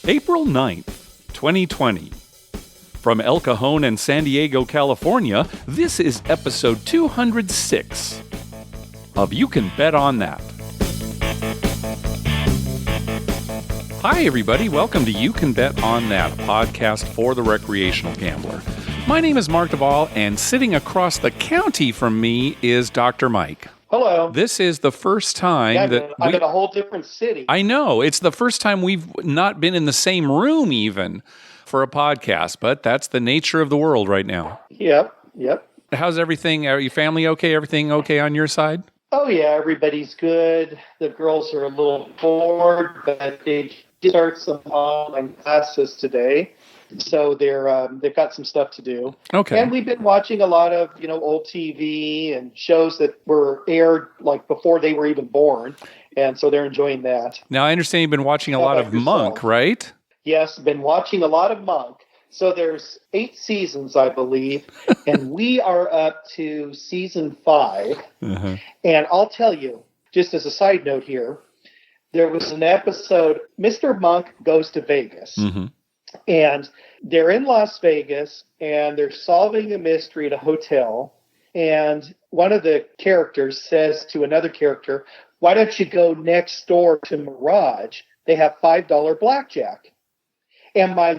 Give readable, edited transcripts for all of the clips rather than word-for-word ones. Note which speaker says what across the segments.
Speaker 1: April 9th, 2020. From El Cajon and San Diego, California, this is episode 206 of You Can Bet on That. Hi, everybody. Welcome to You Can Bet on That, a podcast for the recreational gambler. My name is Mark Duvall, and sitting across the county from me is Dr. Mike.
Speaker 2: Hello.
Speaker 1: This is the first time
Speaker 2: I'm in a whole different city.
Speaker 1: I know. It's the first time we've not been in the same room even for a podcast, but that's the nature of the world right now.
Speaker 2: Yep.
Speaker 1: How's everything? Are your family okay? Everything okay on your side?
Speaker 2: Oh, yeah, everybody's good. The girls are a little bored, but they start some online classes today. So they've got some stuff to do.
Speaker 1: Okay.
Speaker 2: And we've been watching a lot of, old TV and shows that were aired like before they were even born. And so they're enjoying that.
Speaker 1: Now, I understand you've been watching a lot of Monk, right?
Speaker 2: Yes, been watching a lot of Monk. So there's 8 seasons, I believe, and we are up to season 5.
Speaker 1: Uh-huh.
Speaker 2: And I'll tell you, just as a side note here, there was an episode, Mr. Monk goes to Vegas. Mm-hmm. And they're in Las Vegas, and they're solving a mystery at a hotel. And one of the characters says to another character, "Why don't you go next door to Mirage? They have $5 blackjack." And my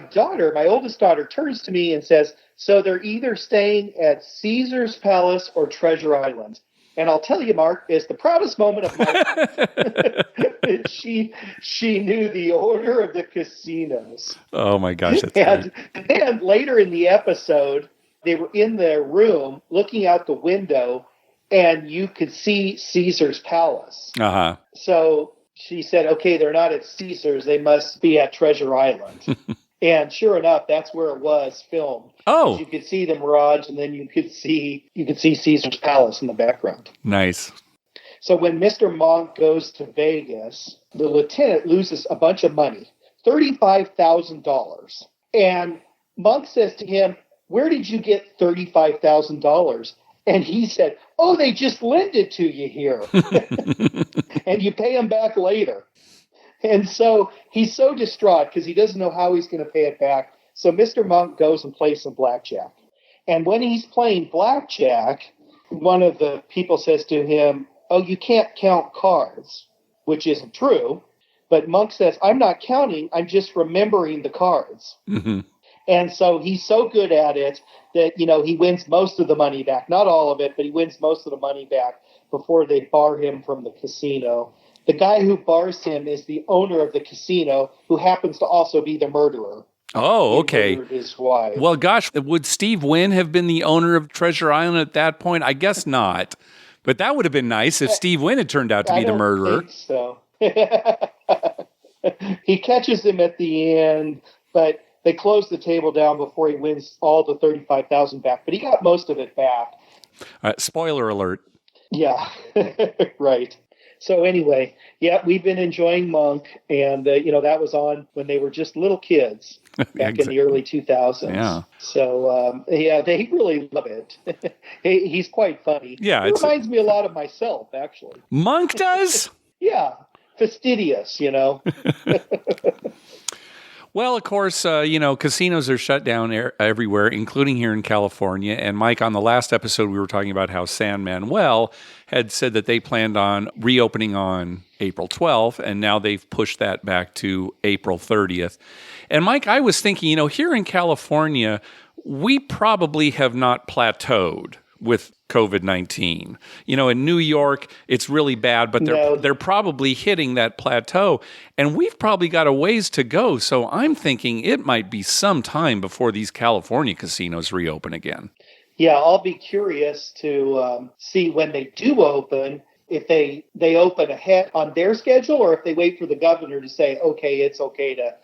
Speaker 2: oldest daughter, turns to me and says, "So they're either staying at Caesar's Palace or Treasure Island." And I'll tell you, Mark, it's the proudest moment of my life. She knew the order of the casinos.
Speaker 1: Oh, my gosh. That's
Speaker 2: and later in the episode, they were in their room looking out the window, and you could see Caesar's Palace.
Speaker 1: Uh-huh.
Speaker 2: So she said, okay, they're not at Caesar's. They must be at Treasure Island. And sure enough, that's where it was filmed.
Speaker 1: Oh.
Speaker 2: You could see the Mirage, and then you could see Caesar's Palace in the background.
Speaker 1: Nice.
Speaker 2: So when Mr. Monk goes to Vegas, the lieutenant loses a bunch of money, $35,000. And Monk says to him, "Where did you get $35,000? And he said, "Oh, they just lend it to you here. And you pay them back later." And so he's so distraught because he doesn't know how he's going to pay it back. So Mr. Monk goes and plays some blackjack. And when he's playing blackjack, one of the people says to him, "Oh, you can't count cards," which isn't true. But Monk says, "I'm not counting. I'm just remembering the cards." Mm-hmm. And so he's so good at it that, he wins most of the money back. Not all of it, but he wins most of the money back before they bar him from the casino. The guy who bars him is the owner of the casino, who happens to also be the murderer.
Speaker 1: Oh, okay.
Speaker 2: He murdered his wife.
Speaker 1: Well, gosh, would Steve Wynn have been the owner of Treasure Island at that point? I guess not. But that would have been nice if Steve Wynn had turned out to be the murderer.
Speaker 2: I don't think so. He catches him at the end, but they close the table down before he wins all the $35,000 back. But he got most of it back.
Speaker 1: Spoiler alert.
Speaker 2: Yeah, right. So anyway, yeah, we've been enjoying Monk, and that was on when they were just little kids back in the early 2000s.
Speaker 1: Yeah.
Speaker 2: So they really love it. He's quite funny.
Speaker 1: Yeah,
Speaker 2: it reminds me a lot of myself, actually.
Speaker 1: Monk does?
Speaker 2: Yeah, fastidious,
Speaker 1: Well, of course, casinos are shut down everywhere, including here in California. And Mike, on the last episode, we were talking about how San Manuel had said that they planned on reopening on April 12th, and now they've pushed that back to April 30th. And Mike, I was thinking, here in California, we probably have not plateaued with COVID-19. In New York, it's really bad, but they're probably hitting that plateau, and we've probably got a ways to go. So I'm thinking it might be some time before these California casinos reopen again.
Speaker 2: Yeah, I'll be curious to see when they do open, if they open ahead on their schedule, or if they wait for the governor to say, okay, it's okay to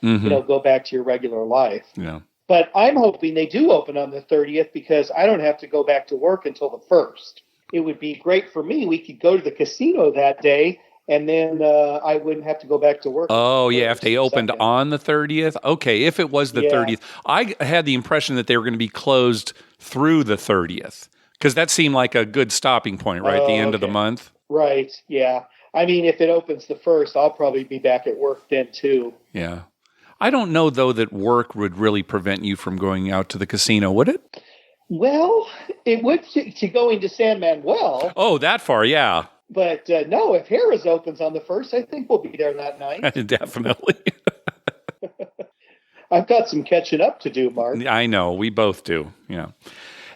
Speaker 2: go back to your regular life.
Speaker 1: Yeah.
Speaker 2: But I'm hoping they do open on the 30th because I don't have to go back to work until the 1st. It would be great for me. We could go to the casino that day, and then I wouldn't have to go back to work.
Speaker 1: Oh, yeah, if they opened on the 30th? Okay, if it was the 30th. I had the impression that they were going to be closed through the 30th, because that seemed like a good stopping point, right, at the end of the month.
Speaker 2: Right, yeah. I mean, if it opens the 1st, I'll probably be back at work then, too.
Speaker 1: Yeah. I don't know, though, that work would really prevent you from going out to the casino, would it?
Speaker 2: Well, it would to going to San Manuel.
Speaker 1: Oh, that far, yeah.
Speaker 2: But no, if Harrah's opens on the 1st, I think we'll be there that night.
Speaker 1: Definitely.
Speaker 2: I've got some catching up to do, Mark.
Speaker 1: I know. We both do. Yeah.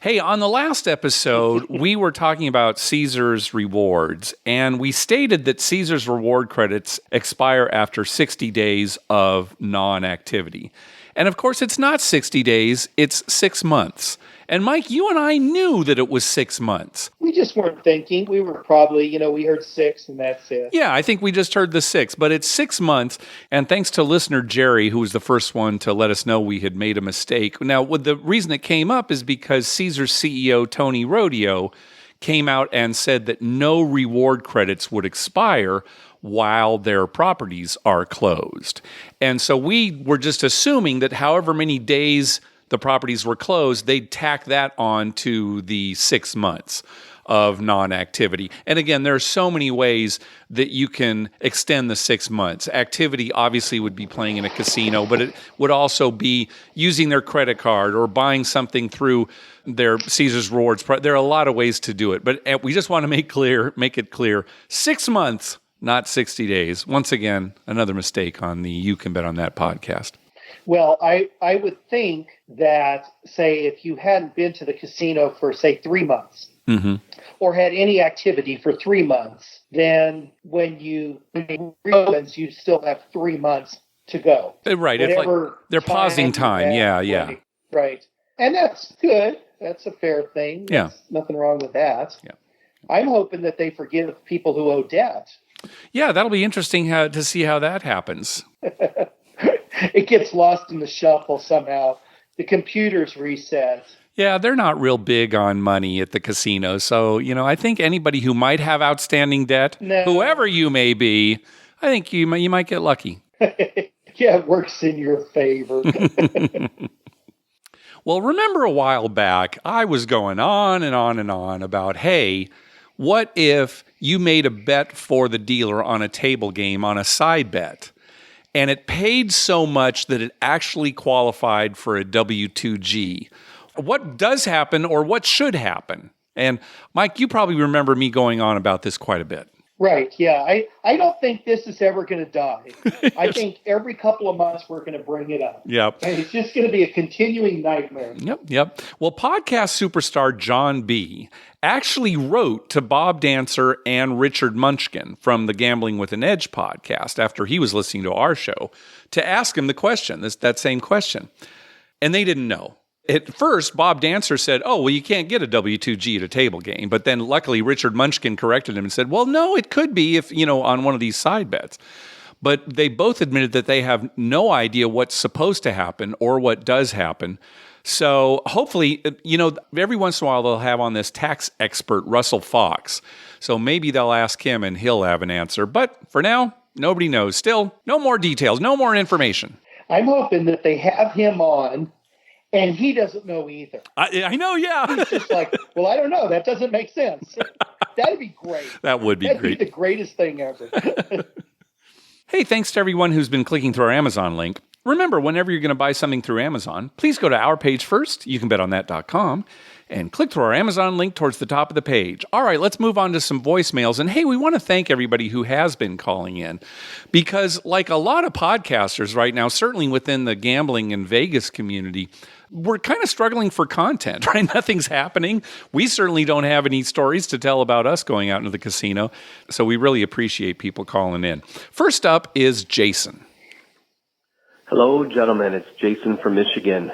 Speaker 1: Hey, on the last episode, we were talking about Caesar's rewards, and we stated that Caesar's reward credits expire after 60 days of non-activity. And of course, it's not 60 days, it's 6 months. And Mike, you and I knew that it was 6 months.
Speaker 2: We just weren't thinking. We were probably, we heard 6 and that's it.
Speaker 1: Yeah, I think we just heard the 6, but it's 6 months. And thanks to listener Jerry, who was the first one to let us know we had made a mistake. Now, the reason it came up is because Caesar's CEO, Tony Rodeo, came out and said that no reward credits would expire while their properties are closed. And so we were just assuming that however many days the properties were closed, they'd tack that on to the 6 months of non-activity. And again, there are so many ways that you can extend the 6 months. Activity obviously would be playing in a casino, but it would also be using their credit card or buying something through their Caesar's Rewards. There are a lot of ways to do it, but we just want to make it clear, 6 months, not 60 days. Once again, another mistake on the You Can Bet on That podcast.
Speaker 2: Well, I would think that, say, if you hadn't been to the casino for, say, 3 months, or had any activity for 3 months, then when you reopens, you still have 3 months to go.
Speaker 1: Right. It's like they're pausing time. Yeah.
Speaker 2: Right. And that's good. That's a fair thing. There's nothing wrong with that.
Speaker 1: Yeah.
Speaker 2: I'm hoping that they forgive people who owe debt.
Speaker 1: Yeah, that'll be interesting to see how that happens.
Speaker 2: It gets lost in the shuffle somehow. The computers reset.
Speaker 1: Yeah, they're not real big on money at the casino. So, I think anybody who might have outstanding debt, whoever you may be, I think you might get lucky.
Speaker 2: Yeah, it works in your favor.
Speaker 1: Well, remember a while back, I was going on and on and on about, hey, what if you made a bet for the dealer on a table game on a side bet? And it paid so much that it actually qualified for a W-2G. What does happen or what should happen? And Mike, you probably remember me going on about this quite a bit.
Speaker 2: Right, yeah. I don't think this is ever going to die. I think every couple of months we're going to bring it up.
Speaker 1: Yep.
Speaker 2: And it's just going to be a continuing nightmare.
Speaker 1: Yep. Well, podcast superstar John B. actually wrote to Bob Dancer and Richard Munchkin from the Gambling with an Edge podcast after he was listening to our show to ask him the question, that same question. And they didn't know. At first, Bob Dancer said, oh, well, you can't get a W-2G at a table game. But then luckily, Richard Munchkin corrected him and said, well, no, it could be if, on one of these side bets. But they both admitted that they have no idea what's supposed to happen or what does happen. So hopefully, every once in a while they'll have on this tax expert, Russell Fox. So maybe they'll ask him and he'll have an answer. But for now, nobody knows. Still, no more details, no more information.
Speaker 2: I'm hoping that they have him on and he doesn't know either.
Speaker 1: I know, yeah.
Speaker 2: He's just like, well, I don't know. That doesn't make sense. That'd be great.
Speaker 1: That would be
Speaker 2: That'd
Speaker 1: great.
Speaker 2: Be the greatest thing ever.
Speaker 1: Hey, thanks to everyone who's been clicking through our Amazon link. Remember, whenever you're going to buy something through Amazon, please go to our page first, youcanbetonThat.com, and click through our Amazon link towards the top of the page. All right, let's move on to some voicemails. And hey, we want to thank everybody who has been calling in because like a lot of podcasters right now, certainly within the gambling and Vegas community, we're kind of struggling for content, right? Nothing's happening. We certainly don't have any stories to tell about us going out into the casino. So we really appreciate people calling in. First up is Jason.
Speaker 3: Hello, gentlemen. It's Jason from Michigan.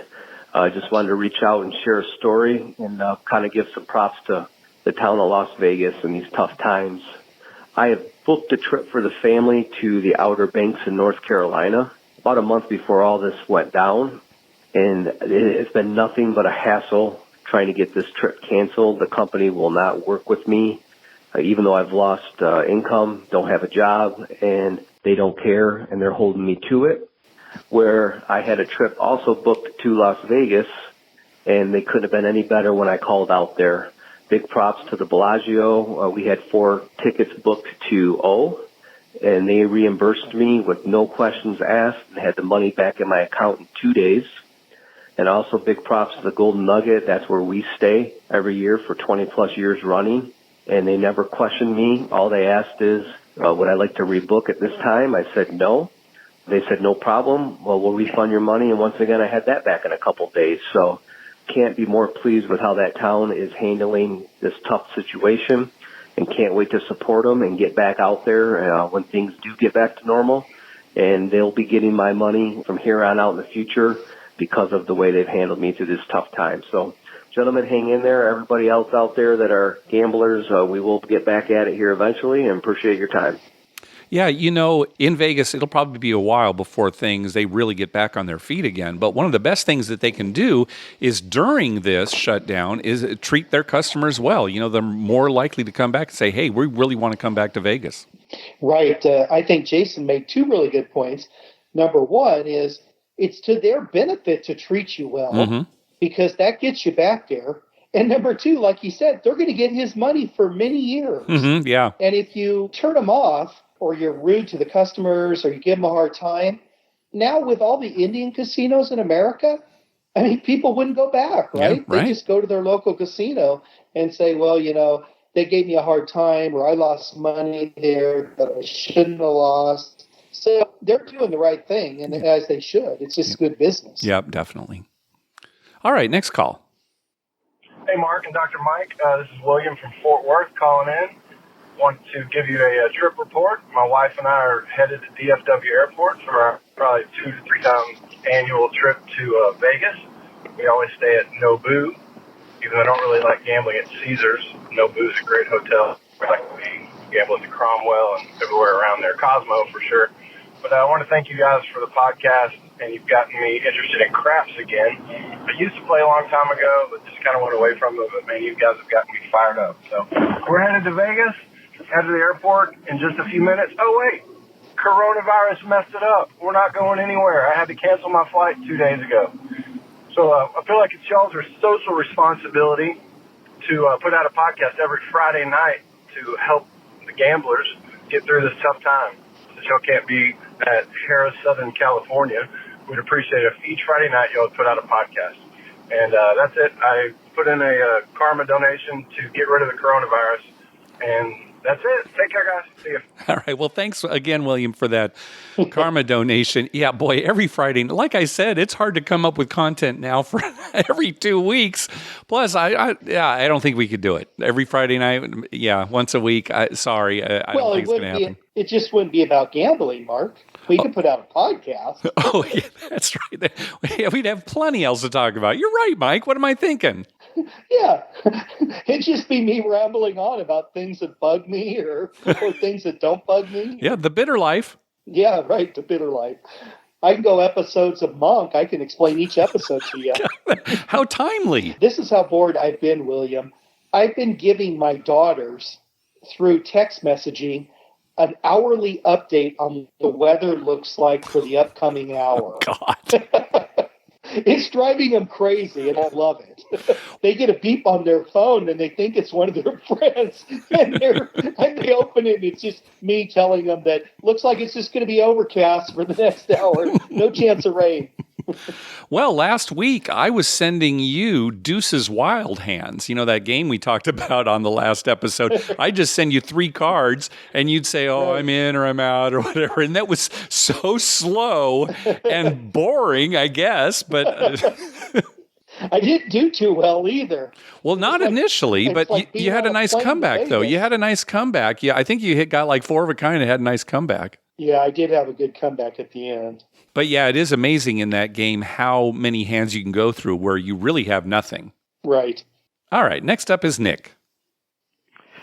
Speaker 3: I just wanted to reach out and share a story and kind of give some props to the town of Las Vegas in these tough times. I have booked a trip for the family to the Outer Banks in North Carolina about a month before all this went down. And it's been nothing but a hassle trying to get this trip canceled. The company will not work with me, even though I've lost income, don't have a job, and they don't care, and they're holding me to it. Where I had a trip also booked to Las Vegas, and they couldn't have been any better when I called out there. Big props to the Bellagio. We had 4 tickets booked to O, and they reimbursed me with no questions asked and had the money back in my account in 2 days. And also big props to the Golden Nugget. That's where we stay every year for 20-plus years running. And they never questioned me. All they asked is, would I like to rebook at this time? I said no. They said, no problem. Well, we'll refund your money. And once again, I had that back in a couple of days. So can't be more pleased with how that town is handling this tough situation, and can't wait to support them and get back out there when things do get back to normal. And they'll be getting my money from here on out in the future because of the way they've handled me through this tough time. So, gentlemen, hang in there. Everybody else out there that are gamblers, we will get back at it here eventually, and appreciate your time.
Speaker 1: Yeah, in Vegas, it'll probably be a while before they really get back on their feet again. But one of the best things that they can do is during this shutdown is treat their customers well. They're more likely to come back and say, hey, we really want to come back to Vegas.
Speaker 2: Right. I think Jason made two really good points. Number one is it's to their benefit to treat you well, because that gets you back there. And number two, like he said, they're going to get his money for many years.
Speaker 1: Yeah.
Speaker 2: And if you turn them off, or you're rude to the customers, or you give them a hard time, now with all the Indian casinos in America, I mean, people wouldn't go back, right?
Speaker 1: Yeah, right.
Speaker 2: They just go to their local casino and say, well, they gave me a hard time, or I lost money there that I shouldn't have lost. So they're doing the right thing, and as they should. It's just good business.
Speaker 1: Yep, definitely. All right, next call.
Speaker 4: Hey, Mark and Dr. Mike. This is William from Fort Worth calling in. Want to give you a trip report. My wife and I are headed to DFW Airport for our probably 2 to 3 times annual trip to Vegas. We always stay at Nobu. Even though I don't really like gambling at Caesars, Nobu's a great hotel. We like to be gambling at Cromwell and everywhere around there, Cosmo for sure. But I want to thank you guys for the podcast, and you've gotten me interested in craps again. I used to play a long time ago, but just kind of went away from it. But man, you guys have gotten me fired up. So we're headed to Vegas. Head to the airport in just a few minutes. Oh, wait, coronavirus messed it up. We're not going anywhere. I had to cancel my flight 2 days ago. So I feel like it's y'all's social responsibility to put out a podcast every Friday night to help the gamblers get through this tough time. Since y'all can't be at Harris, Southern California, we'd appreciate it if each Friday night y'all would put out a podcast. And that's it. I put in a karma donation to get rid of the coronavirus. And that's it. Take care, guys. See you.
Speaker 1: All right. Well, thanks again, William, for that karma donation. Yeah, boy, every Friday. Like I said, it's hard to come up with content now for every 2 weeks. Plus, I don't think we could do it every Friday night. Yeah, once a week. Sorry, I don't think it's going to happen.
Speaker 2: It just wouldn't be about gambling, Mark. We could put out a podcast.
Speaker 1: Oh, yeah, that's right. Yeah, we'd have plenty else to talk about. You're right, Mike. What am I thinking?
Speaker 2: Yeah, it'd just be me rambling on about things that bug me or things that don't bug me.
Speaker 1: Yeah, the bitter life.
Speaker 2: Yeah, right, the bitter life. I can go episodes of Monk. I can explain each episode to you.
Speaker 1: How timely.
Speaker 2: This is how bored I've been, William. I've been giving my daughters, through text messaging, an hourly update on the weather looks like for the upcoming hour.
Speaker 1: God.
Speaker 2: It's driving them crazy, and I love it. They get a beep on their phone, and they think it's one of their friends, and they open it, and it's just me telling them that looks like it's just going to be overcast for the next hour. No chance of rain.
Speaker 1: Well, last week I was sending you Deuces Wild hands. You know, that game we talked about on the last episode. I just send you 3 cards and you'd say, oh, I'm in or I'm out or whatever. And that was so slow and boring, I guess. But
Speaker 2: I didn't do too well either.
Speaker 1: Well, not initially, but you had a nice comeback, though. You had a nice comeback. Yeah, I think you got like 4 of a kind and had a nice comeback.
Speaker 2: Yeah, I did have a good comeback at the end.
Speaker 1: But yeah, it is amazing in that game how many hands you can go through where you really have nothing.
Speaker 2: Right.
Speaker 1: All right, next up is Nick.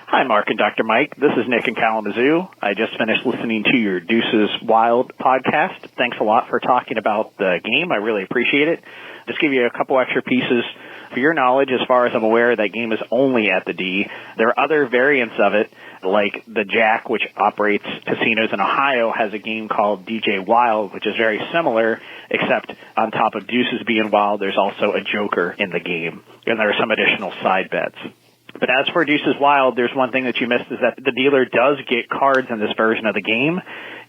Speaker 5: Hi, Mark and Dr. Mike. This is Nick in Kalamazoo. I just finished listening to your Deuces Wild podcast. Thanks a lot for talking about the game. I really appreciate it. Just give you a couple extra pieces. For your knowledge, as far as I'm aware, that game is only at the D. There are other variants of it, like the Jack, which operates casinos in Ohio, has a game called DJ Wild, which is very similar, except on top of Deuces being wild, there's also a joker in the game, and there are some additional side bets. But as for Deuces Wild, there's one thing that you missed is that the dealer does get cards in this version of the game,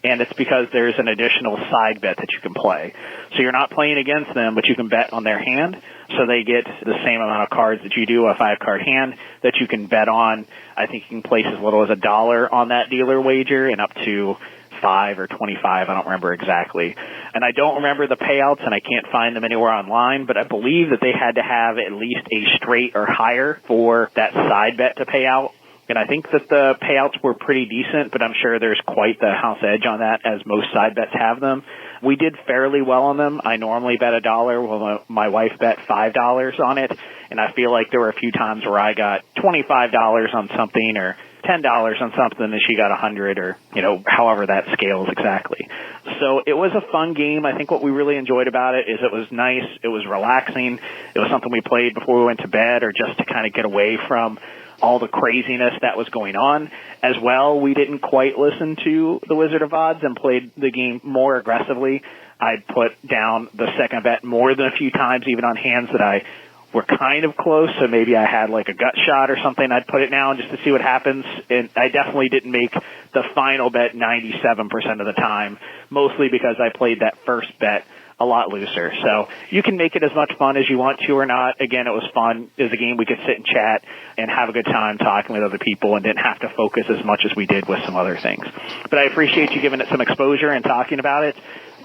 Speaker 5: and it's because there's an additional side bet that you can play. So you're not playing against them, but you can bet on their hand, so they get the same amount of cards that you do, a 5-card hand, that you can bet on. I think you can place as little as $1 on that dealer wager and up to 5 or 25, I don't remember exactly. And I don't remember the payouts, and I can't find them anywhere online, but I believe that they had to have at least a straight or higher for that side bet to pay out. And I think that the payouts were pretty decent, but I'm sure there's quite the house edge on that, as most side bets have them. We did fairly well on them. I normally bet $1, while my wife bet $5 on it, and I feel like there were a few times where I got $25 on something or $10 on something and she got $100, or, however that scales exactly. So it was a fun game. I think what we really enjoyed about it is it was nice. It was relaxing. It was something we played before we went to bed, or just to kind of get away from all the craziness that was going on. As well, we didn't quite listen to the Wizard of Odds and played the game more aggressively. I put down the second bet more than a few times, even on hands that I were kind of close, so maybe I had like a gut shot or something. I'd put it down just to see what happens, and I definitely didn't make the final bet 97% of the time, mostly because I played that first bet a lot looser. So you can make it as much fun as you want to or not. Again, it was fun. It was a game we could sit and chat and have a good time talking with other people, and didn't have to focus as much as we did with some other things. But I appreciate you giving it some exposure and talking about it.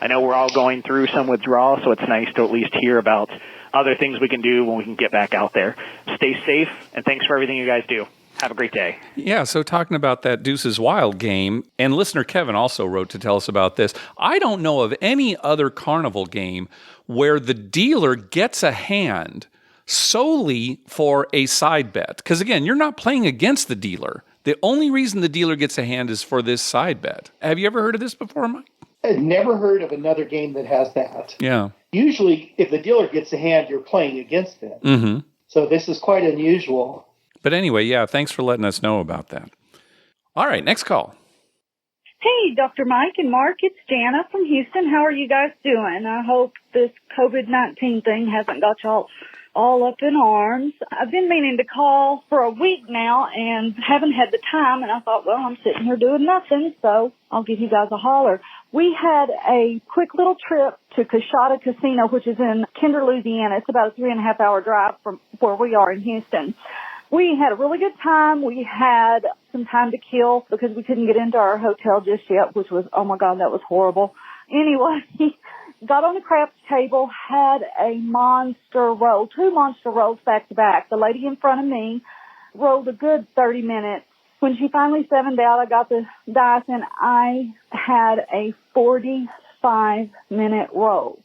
Speaker 5: I know we're all going through some withdrawal, so it's nice to at least hear about other things we can do when we can get back out there. Stay safe, and thanks for everything you guys do. Have a great day.
Speaker 1: Yeah, so talking about that Deuces Wild game, and listener Kevin also wrote to tell us about this. I don't know of any other carnival game where the dealer gets a hand solely for a side bet. Because again, you're not playing against the dealer. The only reason the dealer gets a hand is for this side bet. Have you ever heard of this before, Mike?
Speaker 2: I've never heard of another game that has that.
Speaker 1: Yeah.
Speaker 2: Usually, if the dealer gets a hand, you're playing against them.
Speaker 1: Mm-hmm.
Speaker 2: So this is quite unusual.
Speaker 1: But anyway, yeah, thanks for letting us know about that. All right, next call.
Speaker 6: Hey, Dr. Mike and Mark, it's Jana from Houston. How are you guys doing? I hope this COVID-19 thing hasn't got y'all all up in arms. I've been meaning to call for a week now and haven't had the time, and I thought, well, I'm sitting here doing nothing, so I'll give you guys a holler. We had a quick little trip to Coshada Casino, which is in Kinder, Louisiana. It's about a 3.5-hour drive from where we are in Houston. We had a really good time. We had some time to kill because we couldn't get into our hotel just yet, which was, oh my God, that was horrible. Anyway, got on the craps table, had a monster roll, 2 monster rolls back to back. The lady in front of me rolled a good 30 minutes. When she finally sevened out, I got the dice and I had a 45-minute roll.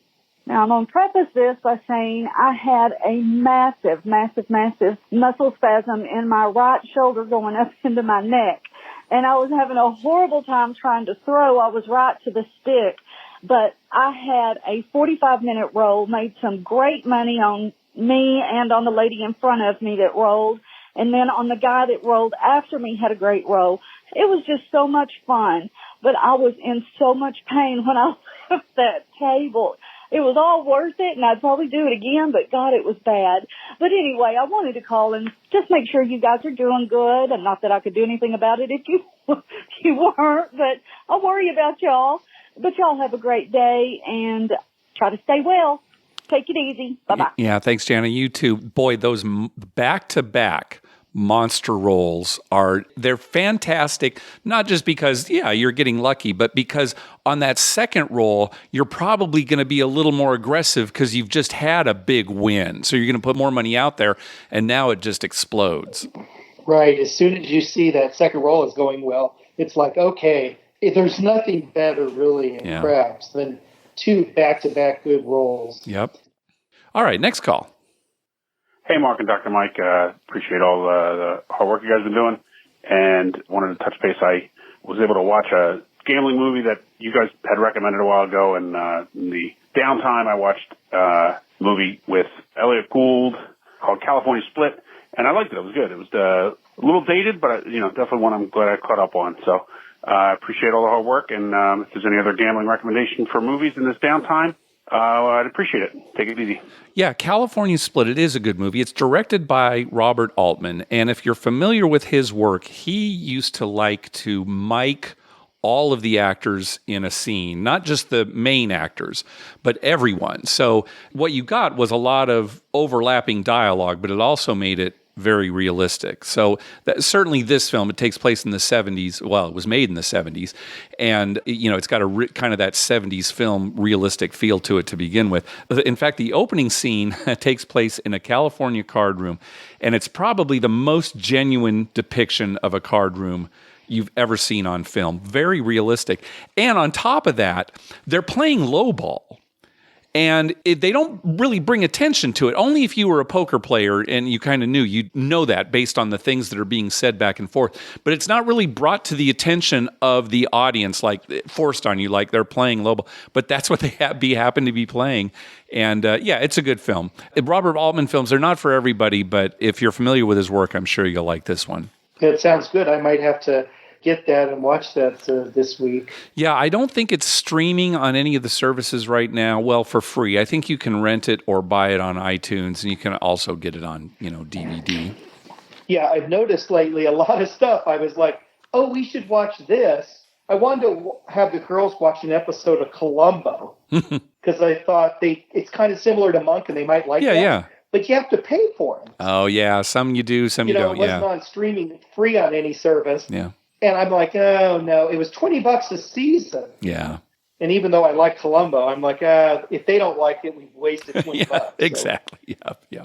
Speaker 6: Now, I'm going to preface this by saying I had a massive muscle spasm in my right shoulder going up into my neck. And I was having a horrible time trying to throw. I was right to the stick. But I had a 45-minute roll, made some great money on me and on the lady in front of me that rolled. And then on the guy that rolled after me had a great roll. It was just so much fun. But I was in so much pain when I left that table. It was all worth it, and I'd probably do it again, but God, it was bad. But anyway, I wanted to call and just make sure you guys are doing good, and not that I could do anything about it if you weren't, but I worry about y'all. But y'all have a great day, and try to stay well. Take it easy. Bye-bye.
Speaker 1: Yeah, thanks, Jana. You too. Boy, those back-to-back monster rolls they're fantastic, not just because, yeah, you're getting lucky, but because on that second roll, you're probably going to be a little more aggressive because you've just had a big win. So you're going to put more money out there, and now it just explodes.
Speaker 2: Right. As soon as you see that second roll is going well, it's like, okay, there's nothing better really in craps than 2 back-to-back good rolls.
Speaker 1: Yep. All right, next call.
Speaker 7: Hey, Mark and Dr. Mike, appreciate all the hard work you guys have been doing, and wanted to touch base. I was able to watch a gambling movie that you guys had recommended a while ago, and in the downtime I watched a movie with Elliot Gould called California Split, and I liked it. It was good. It was a little dated, but definitely one I'm glad I caught up on. So I appreciate all the hard work, and if there's any other gambling recommendation for movies in this downtime, I'd appreciate it. Take it easy.
Speaker 1: Yeah, California Split. It is a good movie. It's directed by Robert Altman. And if you're familiar with his work, he used to like to mic all of the actors in a scene, not just the main actors, but everyone. So what you got was a lot of overlapping dialogue, but it also made it very realistic. So certainly this film, it takes place in the 70s. Well, it was made in the 70s. And, it's got a kind of that 70s film realistic feel to it to begin with. In fact, the opening scene takes place in a California card room. And it's probably the most genuine depiction of a card room you've ever seen on film. Very realistic. And on top of that, they're playing lowball. And they don't really bring attention to it. Only if you were a poker player and you kind of knew, you'd know that based on the things that are being said back and forth. But it's not really brought to the attention of the audience, like forced on you, like they're playing lowball. But that's what they happen to be playing. And it's a good film. Robert Altman films are not for everybody, but if you're familiar with his work, I'm sure you'll like this one.
Speaker 2: It sounds good. I might have to get that and watch that this week.
Speaker 1: Yeah, I don't think it's streaming on any of the services right now. Well, for free. I think you can rent it or buy it on iTunes, and you can also get it on, DVD.
Speaker 2: Yeah, I've noticed lately a lot of stuff. I was like, oh, we should watch this. I wanted to have the girls watch an episode of Columbo because I thought it's kind of similar to Monk, and they might like that. Yeah. But you have to pay for them.
Speaker 1: Oh, yeah. Some you do, some you don't.
Speaker 2: It wasn't on streaming free on any service.
Speaker 1: Yeah.
Speaker 2: And I'm like, oh, no, it was $20 a season.
Speaker 1: Yeah.
Speaker 2: And even though I like Columbo, I'm like, if they don't like it, we've wasted $20.
Speaker 1: Yeah, exactly. So. Yeah.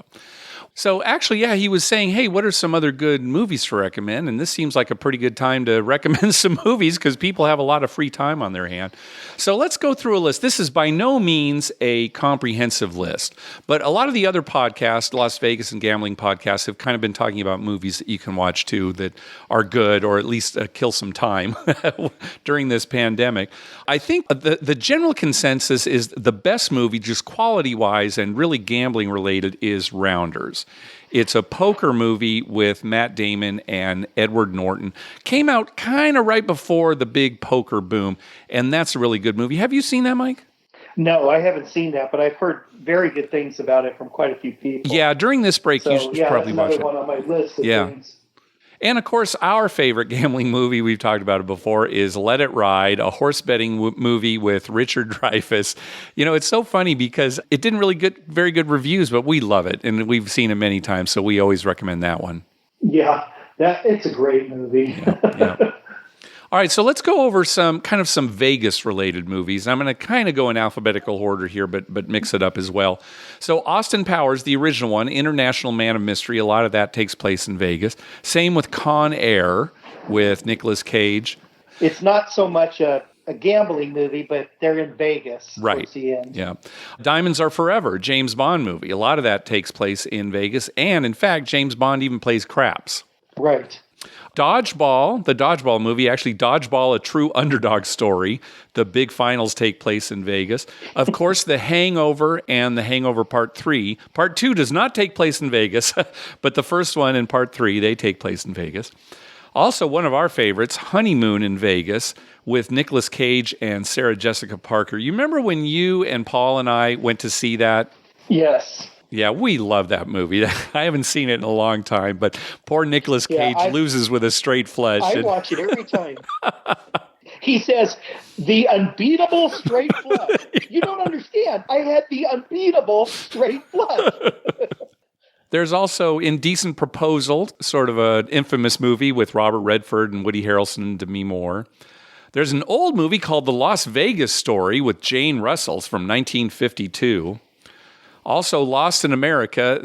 Speaker 1: So actually, he was saying, hey, what are some other good movies to recommend? And this seems like a pretty good time to recommend some movies because people have a lot of free time on their hand. So let's go through a list. This is by no means a comprehensive list, but a lot of the other podcasts, Las Vegas and gambling podcasts, have kind of been talking about movies that you can watch too that are good or at least kill some time during this pandemic. I think the general consensus is the best movie, just quality-wise and really gambling-related, is Rounders. It's a poker movie with Matt Damon and Edward Norton. Came out kind of right before the big poker boom, and that's a really good movie. Have you seen that, Mike?
Speaker 2: No, I haven't seen that, but I've heard very good things about it from quite a few people.
Speaker 1: Yeah, during this break, you should probably watch it.
Speaker 2: That's another one on my list of things.
Speaker 1: And, of course, our favorite gambling movie, we've talked about it before, is Let It Ride, a horse betting movie with Richard Dreyfuss. It's so funny because it didn't really get very good reviews, but we love it, and we've seen it many times, so we always recommend that one.
Speaker 2: Yeah, it's a great movie.
Speaker 1: Yeah. All right, so let's go over some Vegas-related movies. I'm going to kind of go in alphabetical order here, but mix it up as well. So Austin Powers, the original one, International Man of Mystery, a lot of that takes place in Vegas. Same with Con Air with Nicolas Cage.
Speaker 2: It's not so much a gambling movie, but they're in Vegas towards the end.
Speaker 1: Yeah. Diamonds Are Forever, James Bond movie. A lot of that takes place in Vegas, and in fact, James Bond even plays craps.
Speaker 2: Right.
Speaker 1: Dodgeball, the Dodgeball movie, actually Dodgeball, a true underdog story. The big finals take place in Vegas. Of course, The Hangover and The Hangover Part 3. Part 2 does not take place in Vegas, but the first one and Part 3, they take place in Vegas. Also, one of our favorites, Honeymoon in Vegas, with Nicolas Cage and Sarah Jessica Parker. You remember when you and Paul and I went to see that?
Speaker 2: Yes.
Speaker 1: Yeah, we love that movie. I haven't seen it in a long time, but poor Nicolas Cage loses with a straight flush.
Speaker 2: I watch it every time. He says, the unbeatable straight flush. You don't understand. I had the unbeatable straight flush.
Speaker 1: There's also Indecent Proposal, sort of an infamous movie with Robert Redford and Woody Harrelson and Demi Moore. There's an old movie called The Las Vegas Story with Jane Russell from 1952. Also, Lost in America.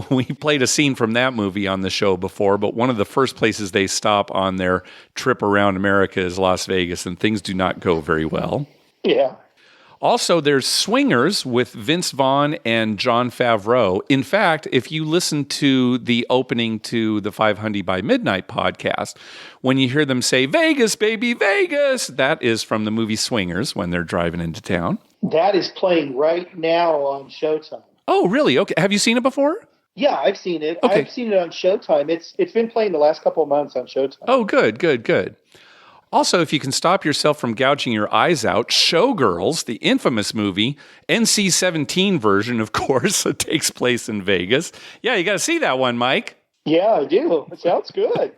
Speaker 1: We played a scene from that movie on the show before, but one of the first places they stop on their trip around America is Las Vegas, and things do not go very well.
Speaker 2: Yeah.
Speaker 1: Also, there's Swingers with Vince Vaughn and Jon Favreau. In fact, if you listen to the opening to the 500 by Midnight podcast, when you hear them say, Vegas, baby, Vegas, that is from the movie Swingers when they're driving into town. That
Speaker 2: is playing right now on Showtime.
Speaker 1: Oh, really? Okay. Have you seen it before?
Speaker 2: Yeah, I've seen it. Okay. I've seen it on Showtime. It's been playing the last couple of months on Showtime.
Speaker 1: Oh, good. Also, if you can stop yourself from gouging your eyes out, Showgirls, the infamous movie, NC-17 version, of course, it takes place in Vegas. Yeah, you got to see that one, Mike.
Speaker 2: Yeah, I do. It sounds good.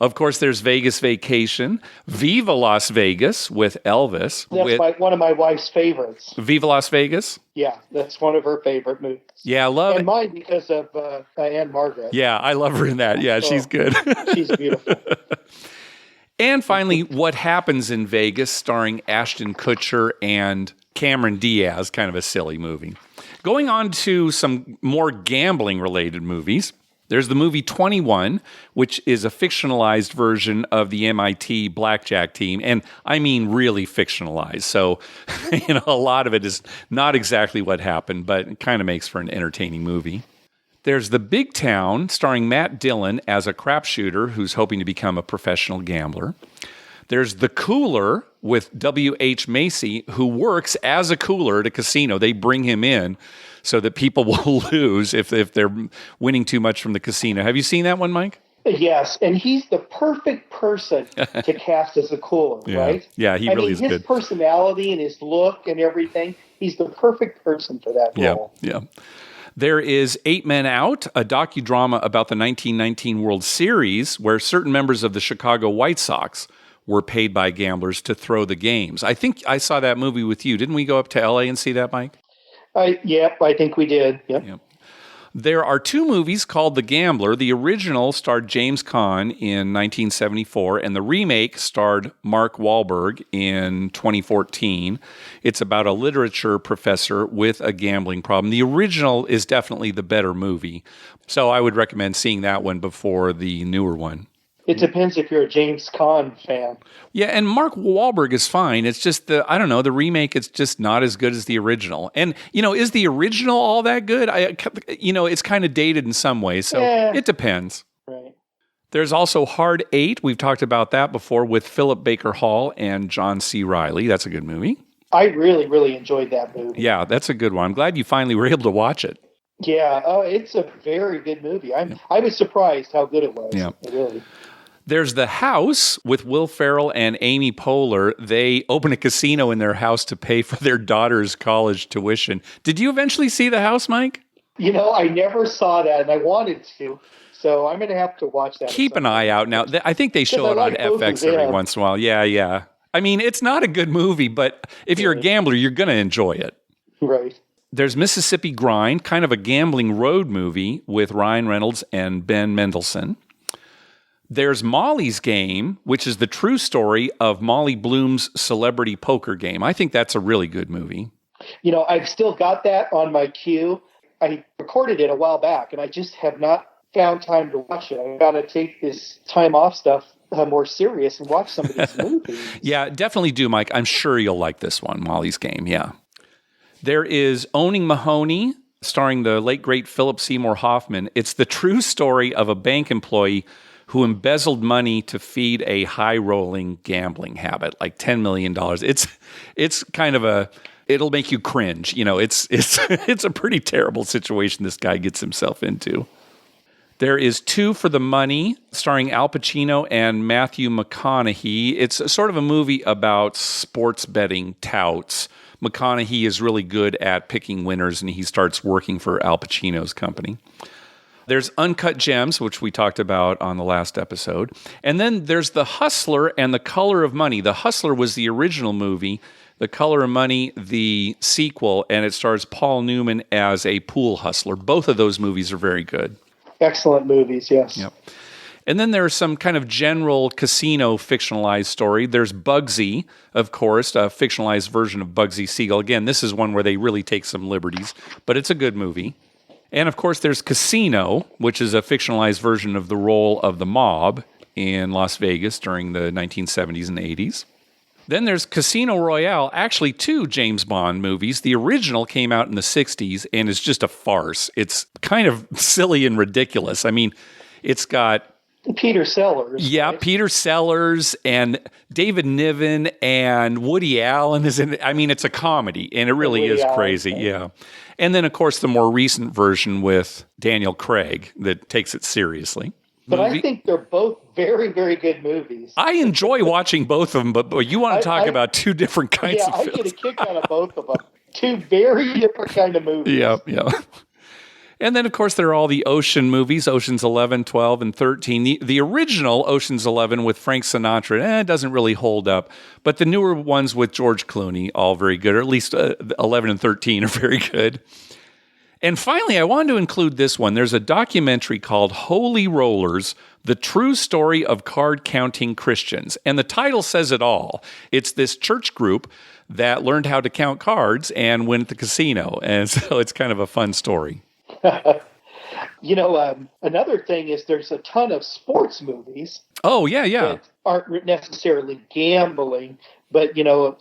Speaker 1: Of course, there's Vegas Vacation, Viva Las Vegas with Elvis.
Speaker 2: That's one of my wife's favorites.
Speaker 1: Viva Las Vegas?
Speaker 2: Yeah, that's one of her favorite movies.
Speaker 1: Yeah, I love it.
Speaker 2: And mine because of Anne Margaret.
Speaker 1: Yeah, I love her in that. Yeah, she's good.
Speaker 2: She's beautiful.
Speaker 1: And finally, What Happens in Vegas, starring Ashton Kutcher and Cameron Diaz, kind of a silly movie. Going on to some more gambling-related movies. There's the movie 21, which is a fictionalized version of the MIT blackjack team. And I mean really fictionalized. So, a lot of it is not exactly what happened, but it kind of makes for an entertaining movie. There's The Big Town, starring Matt Dillon as a crapshooter who's hoping to become a professional gambler. There's The Cooler with W.H. Macy, who works as a cooler at a casino. They bring him in so that people will lose if they're winning too much from the casino. Have you seen that one, Mike?
Speaker 2: Yes, and he's the perfect person to cast as a cooler, right?
Speaker 1: Yeah, he really is good.
Speaker 2: His personality and his look and everything, he's the perfect person for that role.
Speaker 1: Yeah. There is 8 Men Out, a docudrama about the 1919 World Series where certain members of the Chicago White Sox were paid by gamblers to throw the games. I think I saw that movie with you. Didn't we go up to L.A. and see that, Mike?
Speaker 2: Yep, I think we did. Yep.
Speaker 1: There are 2 movies called The Gambler. The original starred James Caan in 1974, and the remake starred Mark Wahlberg in 2014. It's about a literature professor with a gambling problem. The original is definitely the better movie, so I would recommend seeing that one before the newer one.
Speaker 2: It depends if you're a James Caan fan.
Speaker 1: Yeah, and Mark Wahlberg is fine. It's just the remake, it's just not as good as the original. And, is the original all that good? It's kind of dated in some ways, so It depends.
Speaker 2: Right.
Speaker 1: There's also Hard 8. We've talked about that before with Philip Baker Hall and John C. Reilly. That's a good movie.
Speaker 2: I really, really enjoyed that movie.
Speaker 1: Yeah, that's a good one. I'm glad you finally were able to watch it.
Speaker 2: Yeah, it's a very good movie. I was surprised how good it was.
Speaker 1: Yeah.
Speaker 2: Really.
Speaker 1: There's The House with Will Ferrell and Amy Poehler. They open a casino in their house to pay for their daughter's college tuition. Did you eventually see The House, Mike?
Speaker 2: I never saw that, and I wanted to. So I'm going to have to watch that.
Speaker 1: Keep an eye out now. I think they show it on FX every once in a while. Yeah. I mean, it's not a good movie, but if you're a gambler, you're going to enjoy it.
Speaker 2: Right.
Speaker 1: There's Mississippi Grind, kind of a gambling road movie with Ryan Reynolds and Ben Mendelsohn. There's Molly's Game, which is the true story of Molly Bloom's celebrity poker game. I think that's a really good movie.
Speaker 2: I've still got that on my queue. I recorded it a while back, and I just have not found time to watch it. I've got to take this time off stuff more serious and watch some of these movies.
Speaker 1: Yeah, definitely do, Mike. I'm sure you'll like this one, Molly's Game, yeah. There is Owning Mahoney, starring the late, great Philip Seymour Hoffman. It's the true story of a bank employee who embezzled money to feed a high-rolling gambling habit, like $10 million. It's kind of it'll make you cringe. It's a pretty terrible situation this guy gets himself into. There is Two for the Money, starring Al Pacino and Matthew McConaughey. It's sort of a movie about sports betting touts. McConaughey is really good at picking winners, and he starts working for Al Pacino's company. There's Uncut Gems, which we talked about on the last episode. And then there's The Hustler and The Color of Money. The Hustler was the original movie. The Color of Money, the sequel, and it stars Paul Newman as a pool hustler. Both of those movies are very good.
Speaker 2: Excellent movies, yes.
Speaker 1: Yep. And then there's some kind of general casino fictionalized story. There's Bugsy, of course, a fictionalized version of Bugsy Siegel. Again, this is one where they really take some liberties, but it's a good movie. And, of course, there's Casino, which is a fictionalized version of the role of the mob in Las Vegas during the 1970s and 80s. Then there's Casino Royale, actually 2 James Bond movies. The original came out in the 60s and is just a farce. It's kind of silly and ridiculous. I mean, it's got
Speaker 2: Peter Sellers.
Speaker 1: Yeah, right? Peter Sellers and David Niven and Woody Allen is in it. I mean, it's a comedy, and it really is crazy. Yeah. And then, of course, the more recent version with Daniel Craig that takes it seriously.
Speaker 2: But
Speaker 1: movie.
Speaker 2: I think they're both very, very good movies.
Speaker 1: I enjoy watching both of them, but you want to talk about two different kinds of films.
Speaker 2: Yeah, I get a kick out of both of them. Two very different kind of movies.
Speaker 1: Yeah. And then, of course, there are all the Ocean movies, Oceans 11, 12, and 13. The original Oceans 11 with Frank Sinatra, doesn't really hold up. But the newer ones with George Clooney, all very good, or at least 11 and 13 are very good. And finally, I wanted to include this one. There's a documentary called Holy Rollers, The True Story of Card-Counting Christians. And the title says it all. It's this church group that learned how to count cards and win at the casino. And so it's kind of a fun story.
Speaker 2: Another thing is there's a ton of sports movies.
Speaker 1: Oh, yeah.
Speaker 2: That aren't necessarily gambling, but,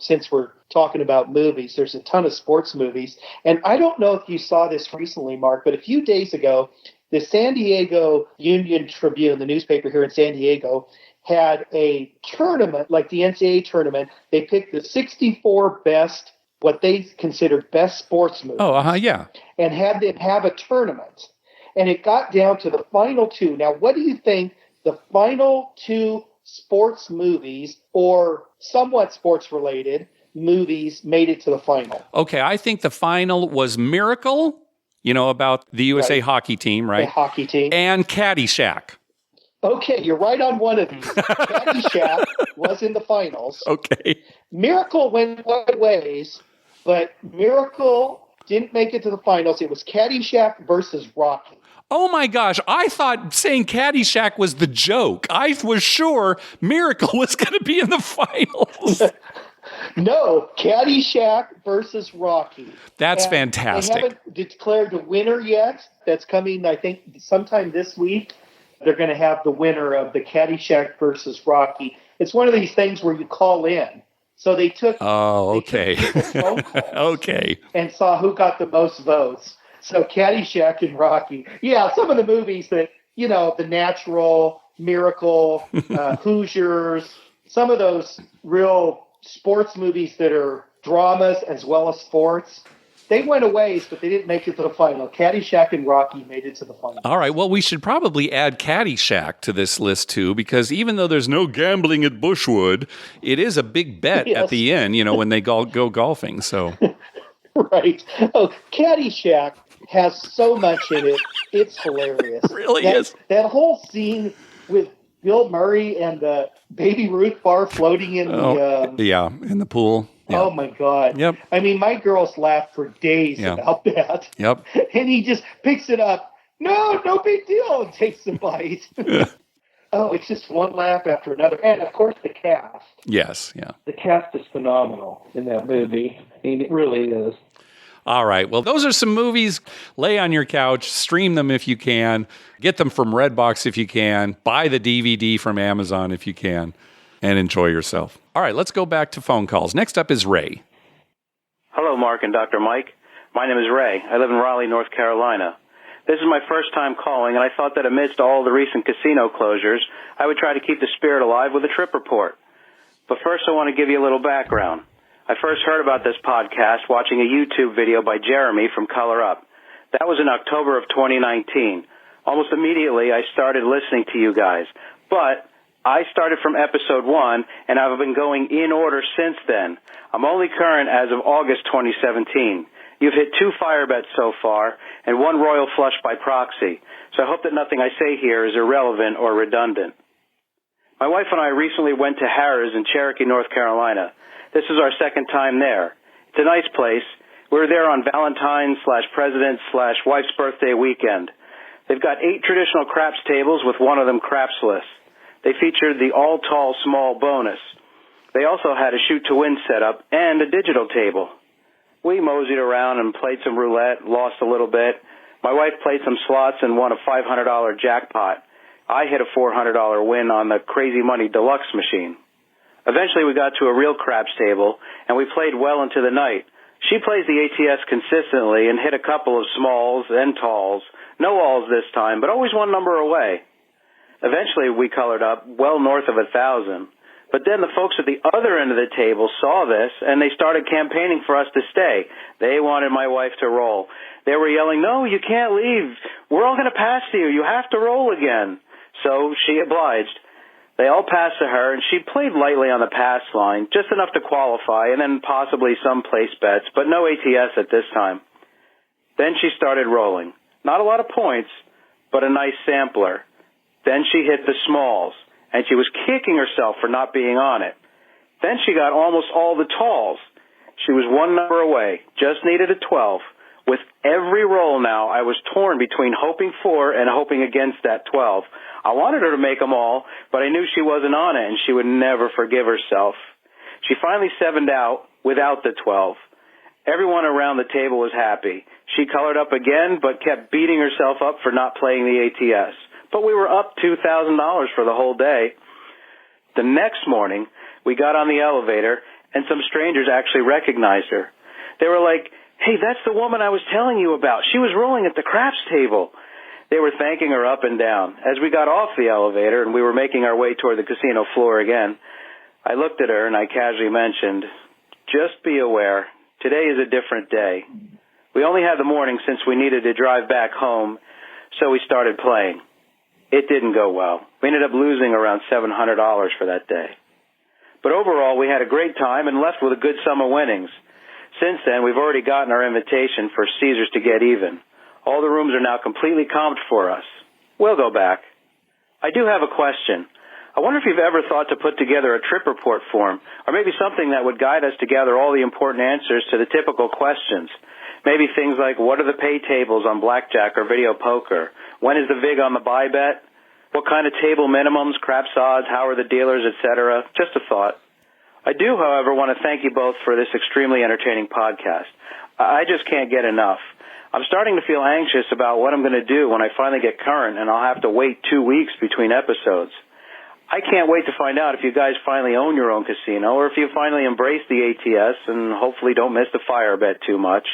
Speaker 2: since we're talking about movies, there's a ton of sports movies. And I don't know if you saw this recently, Mark, but a few days ago, the San Diego Union Tribune, the newspaper here in San Diego, had a tournament, like the NCAA tournament. They picked the 64 best, what they considered best sports movies.
Speaker 1: Oh, yeah.
Speaker 2: And had them have a tournament. And it got down to the final two. Now, what do you think the final two sports movies or somewhat sports-related movies made it to the final?
Speaker 1: Okay, I think the final was Miracle, about the USA hockey team, right?
Speaker 2: The hockey team.
Speaker 1: And Caddyshack.
Speaker 2: Okay, you're right on one of these. Caddyshack was in the finals.
Speaker 1: Okay.
Speaker 2: Miracle went one ways, but Miracle didn't make it to the finals. It was Caddyshack versus Rocky.
Speaker 1: Oh my gosh, I thought saying Caddyshack was the joke. I was sure Miracle was going to be in the finals.
Speaker 2: No, Caddyshack versus Rocky.
Speaker 1: That's fantastic.
Speaker 2: They haven't declared the winner yet. That's coming, I think, sometime this week. They're going to have the winner of the Caddyshack versus Rocky. It's one of these things where you call in. So they took
Speaker 1: okay.
Speaker 2: phone calls
Speaker 1: Okay.
Speaker 2: and saw who got the most votes. So Caddyshack and Rocky. Yeah, some of the movies that, The Natural, Miracle, Hoosiers, some of those real sports movies that are dramas as well as sports, they went a ways, but they didn't make it to the final. Caddyshack and Rocky made it to the final.
Speaker 1: All right. Well, we should probably add Caddyshack to this list, too, because even though there's no gambling at Bushwood, it is a big bet at the end, when they go golfing. So,
Speaker 2: Right. Oh, Caddyshack has so much in it. It's hilarious.
Speaker 1: It really is.
Speaker 2: That whole scene with Bill Murray and the Baby Ruth bar floating in
Speaker 1: in the pool. Yeah.
Speaker 2: Oh, my God.
Speaker 1: Yep.
Speaker 2: I mean, my girls laughed for days about that.
Speaker 1: Yep.
Speaker 2: And he just picks it up. No big deal. And takes the bite. Oh, it's just one laugh after another. And, of course, the cast.
Speaker 1: Yes, yeah.
Speaker 2: The cast is phenomenal in that movie. I mean, it really is.
Speaker 1: All right. Well, those are some movies. Lay on your couch, stream them if you can, get them from Redbox if you can, buy the DVD from Amazon if you can, and enjoy yourself. All right, let's go back to phone calls. Next up is Ray.
Speaker 8: Hello, Mark and Dr. Mike. My name is Ray. I live in Raleigh, North Carolina. This is my first time calling, and I thought that amidst all the recent casino closures, I would try to keep the spirit alive with a trip report. But first, I want to give you a little background. I first heard about this podcast watching a YouTube video by Jeremy from Color Up. That was in October of 2019. Almost immediately, I started listening to you guys. But I started from episode 1, and I've been going in order since then. I'm only current as of August 2017. You've hit 2 fire bets so far, and 1 royal flush by proxy. So I hope that nothing I say here is irrelevant or redundant. My wife and I recently went to Harrah's in Cherokee, North Carolina. This is our second time there. It's a nice place. We were there on Valentine's/President's/wife's birthday weekend. They've got 8 traditional craps tables with one of them crapsless. They featured the all-tall small bonus. They also had a shoot-to-win setup and a digital table. We moseyed around and played some roulette, lost a little bit. My wife played some slots and won a $500 jackpot. I hit a $400 win on the Crazy Money Deluxe machine. Eventually, we got to a real craps table, and we played well into the night. She plays the ATS consistently and hit a couple of smalls and talls. No alls this time, but always one number away. Eventually, we colored up well north of 1,000. But then the folks at the other end of the table saw this, and they started campaigning for us to stay. They wanted my wife to roll. They were yelling, "No, you can't leave. We're all going to pass you. You have to roll again." so she obliged. They all passed to her, and she played lightly on the pass line, just enough to qualify, and then possibly some place bets, but no ATS at this time. Then she started rolling. Not a lot of points, but a nice sampler. Then she hit the smalls, and she was kicking herself for not being on it. Then she got almost all the talls. She was one number away, just needed a 12. With every roll now, I was torn between hoping for and hoping against that 12. I wanted her to make them all, but I knew she wasn't on it, and she would never forgive herself. She finally sevened out without the 12. Everyone around the table was happy. She colored up again, but kept beating herself up for not playing the ATS. But we were up $2,000 for the whole day. The next morning, we got on the elevator, and some strangers actually recognized her. They were like, "Hey, that's the woman I was telling you about. She was rolling at the craps table." They were thanking her up and down. As we got off the elevator and we were making our way toward the casino floor again, I looked at her and I casually mentioned, "Just be aware, today is a different day." We only had the morning since we needed to drive back home, so we started playing. It didn't go well. We ended up losing around $700 for that day. But overall, we had a great time and left with a good sum of winnings. Since then, we've already gotten our invitation for Caesars to get even. All the rooms are now completely comped for us. We'll go back. I do have a question. I wonder if you've ever thought to put together a trip report form, or maybe something that would guide us to gather all the important answers to the typical questions. Maybe things like, what are the pay tables on blackjack or video poker? When is the VIG on the buy bet? What kind of table minimums, craps odds, how are the dealers, etc.? Just a thought. I do, however, want to thank you both for this extremely entertaining podcast. I just can't get enough. I'm starting to feel anxious about what I'm going to do when I finally get current, and I'll have to wait 2 weeks between episodes. I can't wait to find out if you guys finally own your own casino, or if you finally embrace the ATS and hopefully don't miss the fire bet too much.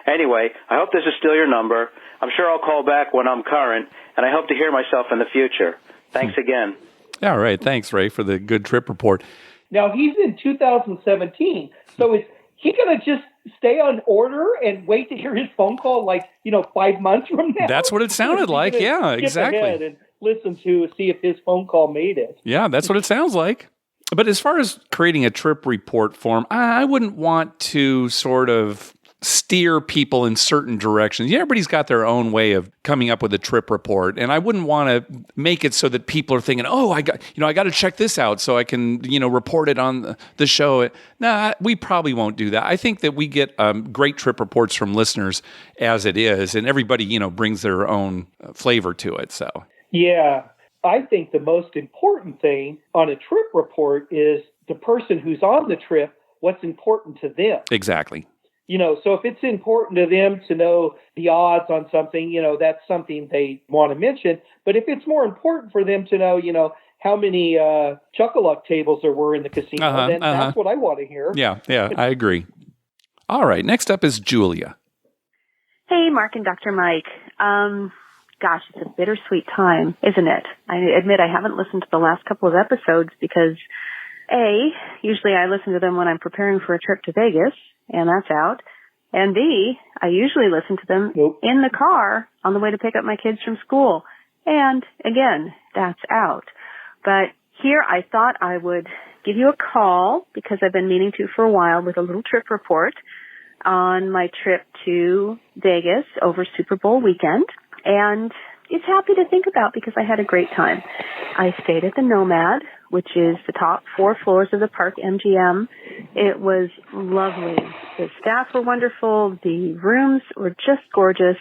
Speaker 8: Anyway, I hope this is still your number. I'm sure I'll call back when I'm current, and I hope to hear myself in the future. Thanks again.
Speaker 1: All right. Thanks, Ray, for the good trip report.
Speaker 2: Now, he's in 2017, so is he going to just stay on order and wait to hear his phone call 5 months from now?
Speaker 1: That's what it sounded like. Yeah, exactly.
Speaker 2: Ahead and listen to see if his phone call made it.
Speaker 1: Yeah, that's what it sounds like. But as far as creating a trip report form, I wouldn't want to sort of steer people in certain directions. Yeah, everybody's got their own way of coming up with a trip report, and I wouldn't want to make it so that people are thinking, "Oh, I got to check this out so I can, report it on the show." Nah, we probably won't do that. I think that we get great trip reports from listeners as it is, and everybody, brings their own flavor to it. So,
Speaker 2: yeah, I think the most important thing on a trip report is the person who's on the trip, what's important to them.
Speaker 1: Exactly.
Speaker 2: So if it's important to them to know the odds on something, that's something they want to mention. But if it's more important for them to know, how many Chuck-a-Luck tables there were in the casino, then that's what I want to hear.
Speaker 1: Yeah, I agree. All right, next up is Julia.
Speaker 9: Hey, Mark and Dr. Mike. Gosh, it's a bittersweet time, isn't it? I admit I haven't listened to the last couple of episodes because, A, usually I listen to them when I'm preparing for a trip to Vegas, and that's out. And B, I usually listen to them in the car on the way to pick up my kids from school. And again, that's out. But here I thought I would give you a call because I've been meaning to for a while with a little trip report on my trip to Vegas over Super Bowl weekend. And it's happy to think about because I had a great time. I stayed at the Nomad, which is the top 4 floors of the Park MGM. It was lovely. The staff were wonderful. The rooms were just gorgeous,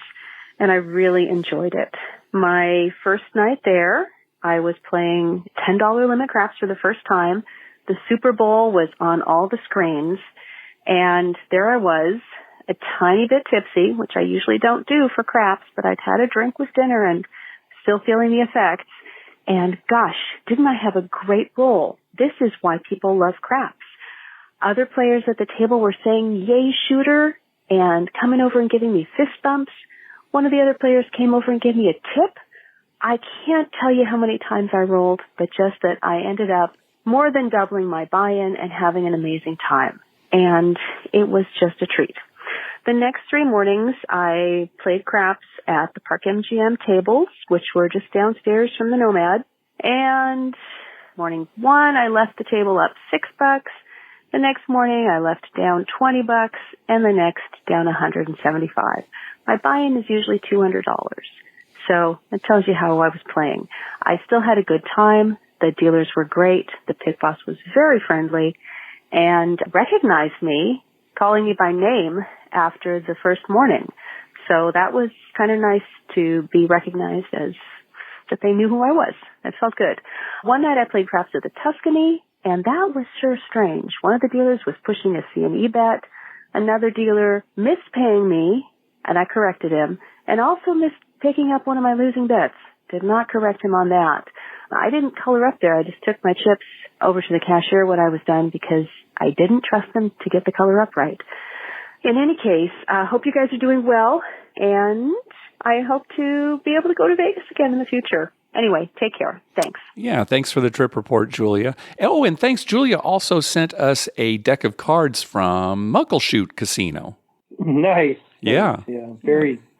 Speaker 9: and I really enjoyed it. My first night there, I was playing $10 limit craps for the first time. The Super Bowl was on all the screens, and there I was, a tiny bit tipsy, which I usually don't do for craps, but I'd had a drink with dinner and still feeling the effects. And gosh, didn't I have a great roll? This is why people love craps. Other players at the table were saying, "Yay, shooter," and coming over and giving me fist bumps. One of the other players came over and gave me a tip. I can't tell you how many times I rolled, but just that I ended up more than doubling my buy-in and having an amazing time. And it was just a treat. The next 3 mornings, I played craps at the Park MGM tables, which were just downstairs from the Nomad. And morning 1, I left the table up $6. The next morning, I left down $20, and the next down $175. My buy-in is usually $200. So it tells you how I was playing. I still had a good time. The dealers were great. The pit boss was very friendly and recognized me, calling me by name after the first morning. So that was kind of nice to be recognized as that they knew who I was. It felt good. One night I played craps at the Tuscany, and that was sure strange. One of the dealers was pushing a C&E bet. Another dealer missed paying me, and I corrected him, and also missed picking up one of my losing bets. Did not correct him on that. I didn't color up there. I just took my chips over to the cashier when I was done because I didn't trust them to get the color up right. In any case, I hope you guys are doing well, and I hope to be able to go to Vegas again in the future. Anyway, take care. Thanks.
Speaker 1: Yeah, thanks for the trip report, Julia. Oh, and thanks, Julia also sent us a deck of cards from Muckleshoot Casino.
Speaker 2: Nice.
Speaker 1: Yeah.
Speaker 2: Yeah.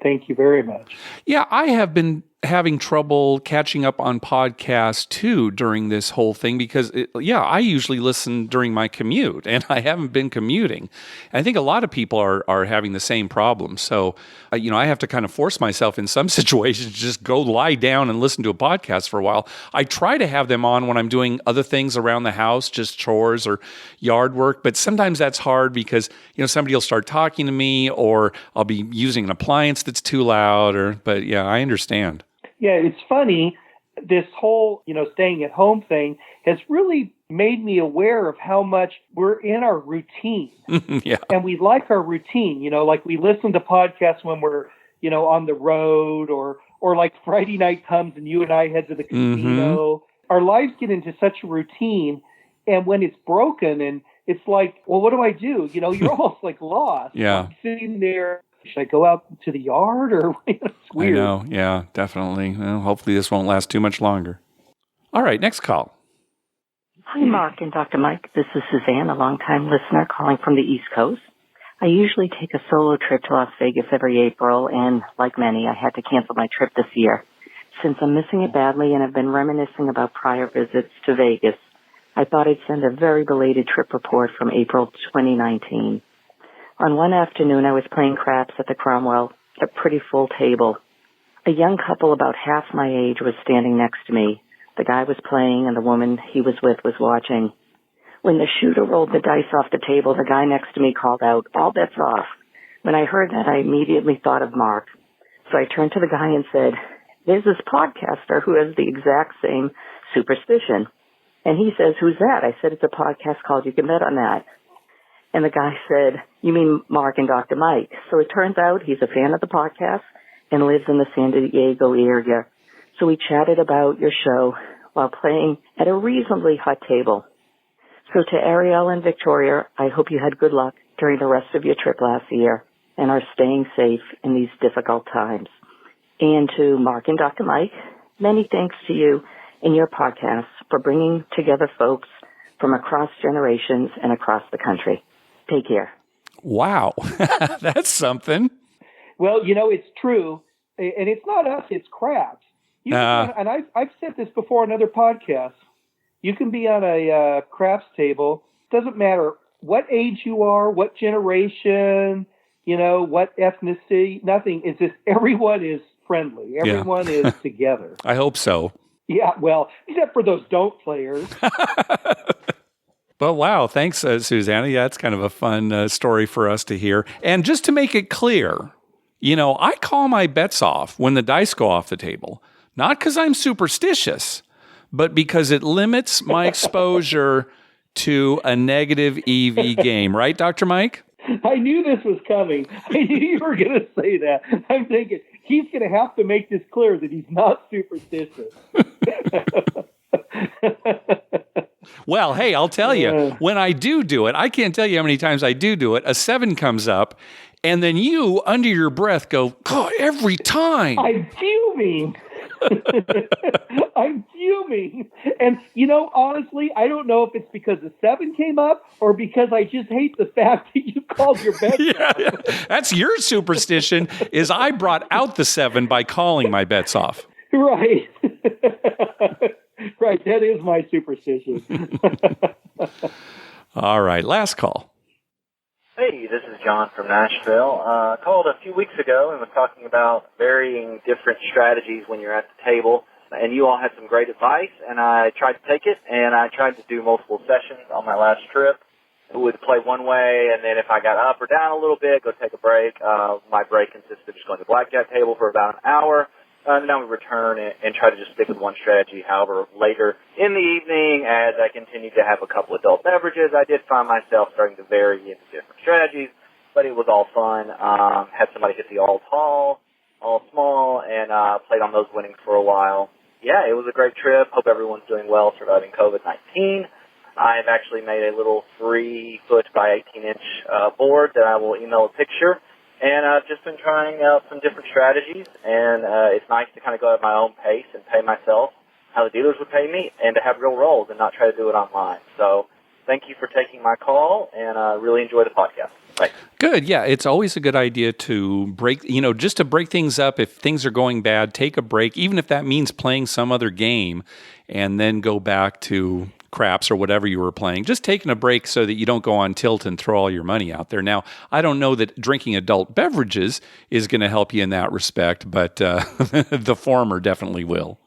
Speaker 2: Thank you very much.
Speaker 1: Yeah, I have been having trouble catching up on podcasts too during this whole thing because, I usually listen during my commute and I haven't been commuting. I think a lot of people are having the same problem. So, I have to kind of force myself in some situations to just go lie down and listen to a podcast for a while. I try to have them on when I'm doing other things around the house, just chores or yard work. But sometimes that's hard because, somebody will start talking to me or I'll be using an appliance that's too loud but yeah, I understand.
Speaker 2: Yeah, it's funny. This whole, staying at home thing has really made me aware of how much we're in our routine.
Speaker 1: Yeah.
Speaker 2: And we like our routine, like we listen to podcasts when we're, on the road or like Friday night comes and you and I head to the casino. Mm-hmm. Our lives get into such a routine. And when it's broken and it's like, well, what do I do? You're almost like lost.
Speaker 1: Yeah.
Speaker 2: I'm sitting there. Should I go out to the yard or it's weird?
Speaker 1: I know. Yeah, definitely. Well, hopefully this won't last too much longer. All right, next call.
Speaker 10: Hi, Mark and Dr. Mike. This is Suzanne, a longtime listener calling from the East Coast. I usually take a solo trip to Las Vegas every April, and like many, I had to cancel my trip this year. Since I'm missing it badly and have been reminiscing about prior visits to Vegas, I thought I'd send a very belated trip report from April 2019. On one afternoon, I was playing craps at the Cromwell, a pretty full table. A young couple about half my age was standing next to me. The guy was playing and the woman he was with was watching. When the shooter rolled the dice off the table, the guy next to me called out, "All bets off." When I heard that, I immediately thought of Mark. So I turned to the guy and said, "There's this podcaster who has the exact same superstition." And he says, "Who's that?" I said, "It's a podcast called You Can Bet on That." And the guy said, "You mean Mark and Dr. Mike?" So it turns out he's a fan of the podcast and lives in the San Diego area. So we chatted about your show while playing at a reasonably hot table. So to Ariel and Victoria, I hope you had good luck during the rest of your trip last year and are staying safe in these difficult times. And to Mark and Dr. Mike, many thanks to you and your podcast for bringing together folks from across generations and across the country. Take care.
Speaker 1: Wow. That's something.
Speaker 2: Well, it's true. And it's not us, it's craps. And I've said this before on other podcasts. You can be on a craps table. Doesn't matter what age you are, what generation, what ethnicity, nothing. It's just everyone is friendly. Everyone is together.
Speaker 1: I hope so.
Speaker 2: Yeah, well, except for those don't players.
Speaker 1: But wow, thanks, Susanna. Yeah, that's kind of a fun story for us to hear. And just to make it clear, I call my bets off when the dice go off the table, not because I'm superstitious, but because it limits my exposure to a negative EV game. Right, Dr. Mike?
Speaker 2: I knew this was coming. I knew you were going to say that. I'm thinking, he's going to have to make this clear that he's not superstitious.
Speaker 1: Well, hey, I'll tell you, when I do it, I can't tell you how many times I do it, a 7 comes up, and then you, under your breath, go, "God, every time."
Speaker 2: I'm fuming. I'm fuming. And, honestly, I don't know if it's because the 7 came up or because I just hate the fact that you called your bets off.
Speaker 1: Yeah. That's your superstition, is I brought out the 7 by calling my bets off.
Speaker 2: Right. Right. That is my superstition.
Speaker 1: All right. Last call.
Speaker 11: Hey, this is John from Nashville. Called a few weeks ago and was talking about varying different strategies when you're at the table. And you all had some great advice, and I tried to take it, and I tried to do multiple sessions on my last trip. It would play one way, and then if I got up or down a little bit, go take a break. My break consisted of just going to the blackjack table for about an hour. And then we return and try to just stick with one strategy. However, later in the evening, as I continued to have a couple adult beverages, I did find myself starting to vary into different strategies, but it was all fun. Had somebody hit the all tall, all small, and played on those winnings for a while. Yeah, it was a great trip. Hope everyone's doing well surviving COVID-19. I've actually made a little 3-foot by 18-inch board that I will email a picture. And I've just been trying out some different strategies, and it's nice to kind of go at my own pace and pay myself how the dealers would pay me, and to have real rolls and not try to do it online. So thank you for taking my call, and I really enjoy the podcast. Thanks.
Speaker 1: Good. Yeah, it's always a good idea to break, just to break things up. If things are going bad, take a break, even if that means playing some other game, and then go back to craps or whatever you were playing. Just taking a break so that you don't go on tilt and throw all your money out there. Now, I don't know that drinking adult beverages is going to help you in that respect, but the former definitely will.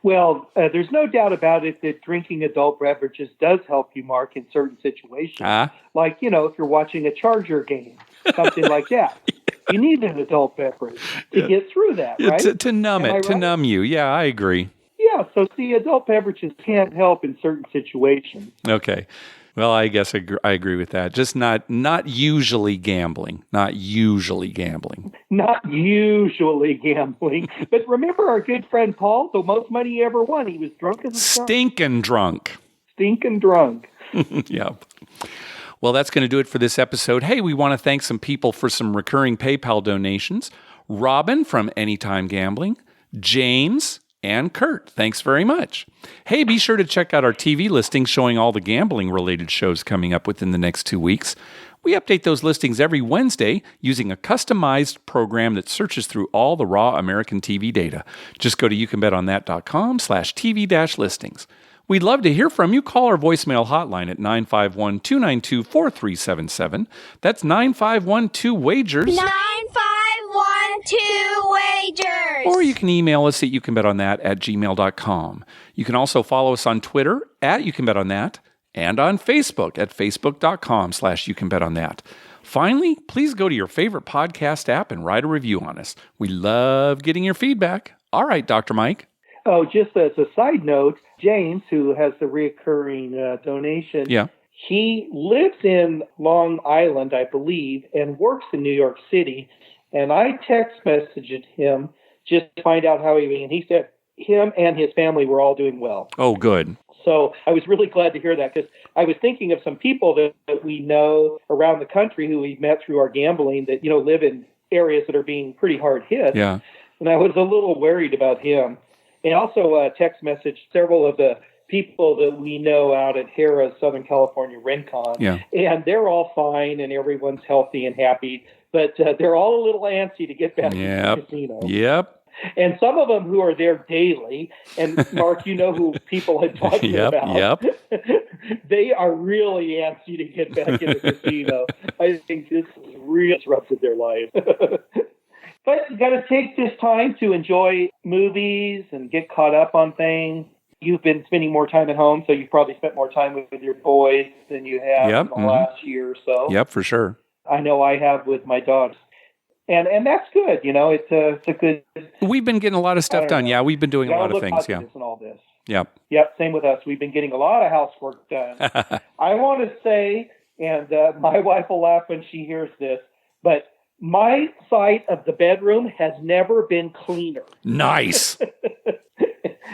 Speaker 2: Well, there's no doubt about it that drinking adult beverages does help you, Mark, in certain situations. Like, if you're watching a Charger game, something like that. You need an adult beverage to get through that, right?
Speaker 1: To numb it, to numb you. Yeah, I agree.
Speaker 2: Yeah, so see, adult beverages can't help in certain situations.
Speaker 1: Okay. Well, I guess I agree with that. Just not usually gambling. Not usually gambling.
Speaker 2: Not usually gambling. But remember our good friend Paul, the most money he ever won. He was drunk as a skunk.
Speaker 1: Stinking drunk.
Speaker 2: Stinking drunk.
Speaker 1: Yep. Well, that's going to do it for this episode. Hey, we want to thank some people for some recurring PayPal donations. Robin from Anytime Gambling. James and Kurt, thanks very much. Hey, be sure to check out our TV listings showing all the gambling-related shows coming up within the next 2 weeks. We update those listings every Wednesday using a customized program that searches through all the raw American TV data. Just go to youcanbetonThat.com/TV-listings. We'd love to hear from you. Call our voicemail hotline at 951-292-4377. That's 951-2-WAGERS.
Speaker 12: 951-2-WAGERS.
Speaker 1: Or you can email us at youcanbetonThat@gmail.com. You can also follow us on Twitter at YouCanBetOnThat and on Facebook at facebook.com/YouCanBetOnThat. Finally, please go to your favorite podcast app and write a review on us. We love getting your feedback. All right, Dr. Mike.
Speaker 2: Oh, just as a side note, James, who has the recurring donation, he lives in Long Island, I believe, and works in New York City. And I text messaged him just to find out how and he said him and his family were all doing well.
Speaker 1: Oh, good.
Speaker 2: So I was really glad to hear that, because I was thinking of some people that we know around the country who we've met through our gambling that, live in areas that are being pretty hard hit.
Speaker 1: Yeah.
Speaker 2: And I was a little worried about him. And also text messaged several of the people that we know out at Harrah's Southern California Rincon.
Speaker 1: Yeah.
Speaker 2: And they're all fine and everyone's healthy and happy. But they're all a little antsy to get back to the casino.
Speaker 1: Yep.
Speaker 2: And some of them who are there daily, and Mark, who people had talked to about, they are really antsy to get back in the casino. I think this has really disrupted their life. But you got to take this time to enjoy movies and get caught up on things. You've been spending more time at home, so you've probably spent more time with your boys than you have in the last year or so.
Speaker 1: Yep, for sure.
Speaker 2: I know I have with my dogs. And that's good, it's a good...
Speaker 1: We've been getting a lot of stuff done. Yeah, we've been doing a lot of things,
Speaker 2: and all this.
Speaker 1: Yep.
Speaker 2: Yep, same with us. We've been getting a lot of housework done. I want to say, and my wife will laugh when she hears this, but my side of the bedroom has never been cleaner.
Speaker 1: Nice.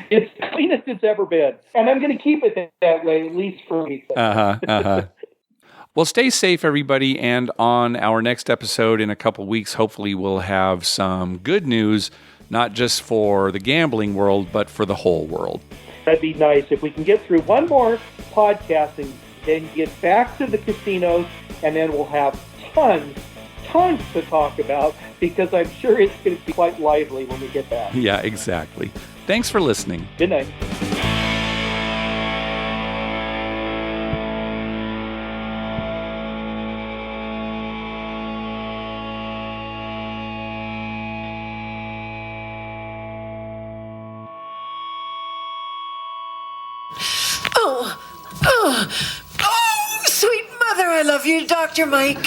Speaker 2: It's the cleanest it's ever been. And I'm going to keep it that way, at least for a week.
Speaker 1: Well, stay safe, everybody. And on our next episode in a couple weeks, hopefully we'll have some good news not just for the gambling world, but for the whole world.
Speaker 2: That'd be nice. If we can get through one more podcast and then get back to the casinos, and then we'll have tons to talk about, because I'm sure it's going to be quite lively when we get back.
Speaker 1: Yeah, exactly. Thanks for listening.
Speaker 2: Good night.
Speaker 12: Oh, sweet mother, I love you, Dr. Mike.